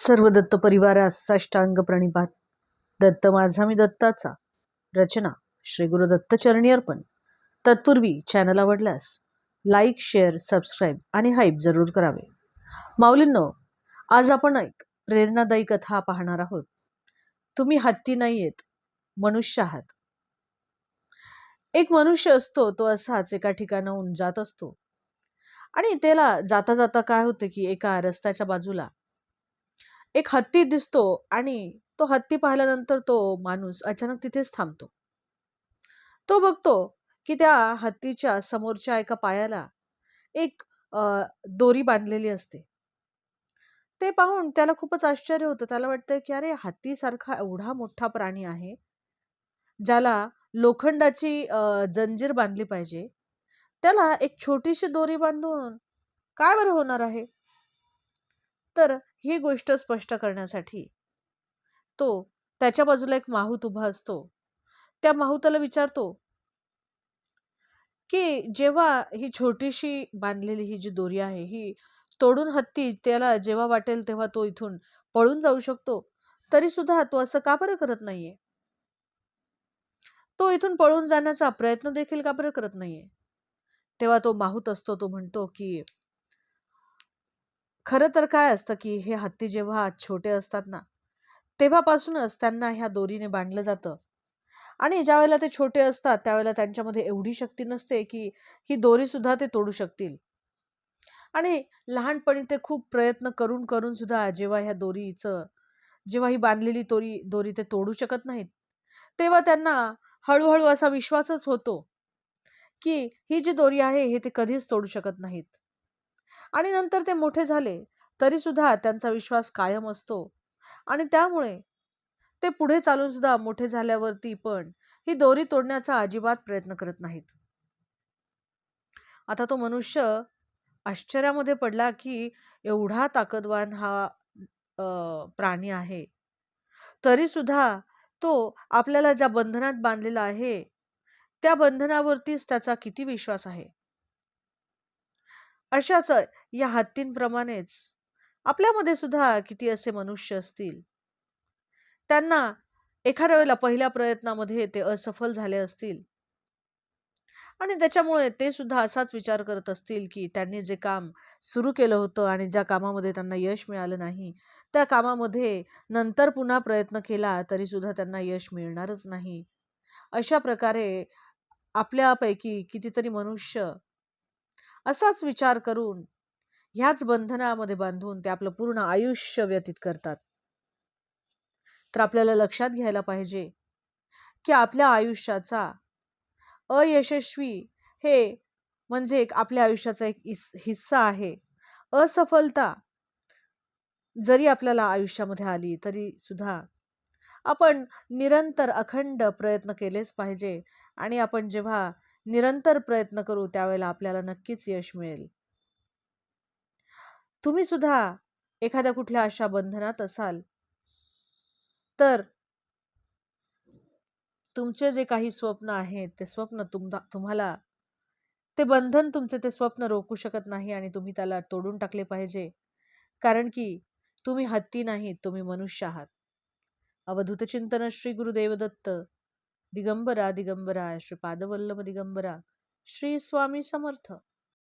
सर्व दत्त परिवारास साष्टांग प्रणिपात. दत्त माझा मी दत्ताचा. रचना श्री गुरु दत्त चरणी अर्पण. तत्पूर्वी चॅनल आवडल्यास लाईक, शेअर, सबस्क्राईब आणि हाईप जरूर करावे. माऊलींनो, आज आपण एक प्रेरणादायी कथा पाहणार आहोत. तुम्ही हत्ती नाहीयेत, मनुष्य आहात. एक मनुष्य असतो, तो असाच एका ठिकाणाहून जात असतो आणि त्याला जाता जाता काय होते की एका रस्त्याच्या बाजूला एक हत्ती दिसतो आणि तो हत्ती पाहिल्यानंतर तो माणूस अचानक तिथेच थांबतो. तो बघतो की त्या हत्तीच्या समोरच्या एका पायाला एक दोरी बांधलेली असते. ते पाहून त्याला खूपच आश्चर्य होतं. त्याला वाटतं की अरे, हत्तीसारखा एवढा मोठा प्राणी आहे, ज्याला लोखंडाची जंजीर बांधली पाहिजे, त्याला एक छोटीशी दोरी बांधून काय बरं होणार आहे? तर ही गोष्ट स्पष्ट करण्यासाठी तो त्याच्या बाजूला एक माहूत उभा असतो. त्या माहुताला विचारतो की जेव्हा ही छोटीशी बांधलेली ही जी दोरी आहे, ही तोडून हत्ती त्याला जेव्हा वाटेल तेव्हा तो इथून पळून जाऊ शकतो, तरी सुद्धा तो असं का बरं करत नाहीये? तो इथून पळून जाण्याचा प्रयत्न देखील का बरं करत नाहीये? तेव्हा तो माहूत असतो, तो म्हणतो की खरं तर काय असतं की हे हत्ती जेव्हा छोटे असतात ना, तेव्हापासूनच त्यांना ह्या दोरीने बांधलं जातं. आणि ज्यावेळेला ते छोटे असतात त्यावेळेला त्यांच्यामध्ये एवढी शक्ती नसते की ही दोरी सुद्धा ते तोडू शकतील. आणि लहानपणी ते खूप प्रयत्न करून करून सुद्धा जेव्हा ही बांधलेली दोरी दोरी ते तोडू शकत नाहीत, तेव्हा त्यांना हळूहळू असा विश्वासच होतो की ही जी दोरी आहे हे ते कधीच तोडू शकत नाहीत. आणि नंतर ते मोठे झाले तरी सुद्धा त्यांचा विश्वास कायम असतो. आणि त्यामुळे ते पुढे चालून सुद्धा मोठे झाल्यावरती पण ही दोरी तोडण्याचा अजिबात प्रयत्न करत नाहीत. आता तो मनुष्य आश्चर्यामध्ये पडला की एवढा ताकदवान हा प्राणी आहे, तरी सुद्धा तो आपल्याला ज्या बंधनात बांधलेला आहे, त्या बंधनावरतीच त्याचा किती विश्वास आहे. अशाच या हत्तींप्रमाणेच आपल्यामध्ये सुद्धा किती असे मनुष्य असतील, त्यांना एखाद्या वेळेला पहिल्या प्रयत्नामध्ये ते असफल झाले असतील आणि त्याच्यामुळे ते सुद्धा असाच विचार करत असतील की त्यांनी जे काम सुरू केलं होतं आणि ज्या कामामध्ये त्यांना यश मिळालं नाही, त्या कामामध्ये नंतर पुन्हा प्रयत्न केला तरी सुद्धा त्यांना यश मिळणारच नाही. अशा प्रकारे आपल्यापैकी कितीतरी मनुष्य असाच विचार करून ह्याच बंधनामध्ये बांधून ते आपलं पूर्ण आयुष्य व्यतीत करतात. तर आपल्याला लक्षात घ्यायला पाहिजे की आपल्या आयुष्याचा अयशस्वी हे म्हणजे एक आपल्या आयुष्याचा एक हिस्सा आहे. असफलता जरी आपल्याला आयुष्यामध्ये आली तरी सुद्धा आपण निरंतर अखंड प्रयत्न केलेच पाहिजे. आणि आपण जेव्हा निरंतर प्रयत्न करू त्यावेळेला आपल्याला नक्कीच यश मिळेल. तुम्ही सुद्धा एखाद्या कुठल्या अशा बंधनात असाल तर तुमचे जे काही स्वप्न आहेत ते स्वप्न तुम्हाला ते बंधन तुमचे ते स्वप्न रोखू शकत नाही आणि तुम्ही त्याला तोडून टाकले पाहिजे. कारण की तुम्ही हत्ती नाहीत, तुम्ही मनुष्य आहात. अवधूत चिंतन श्री गुरुदेव दत्त दिगंबरा दिगंबरा श्री पादवल्लभ दिगंबरा श्री स्वामी समर्थ.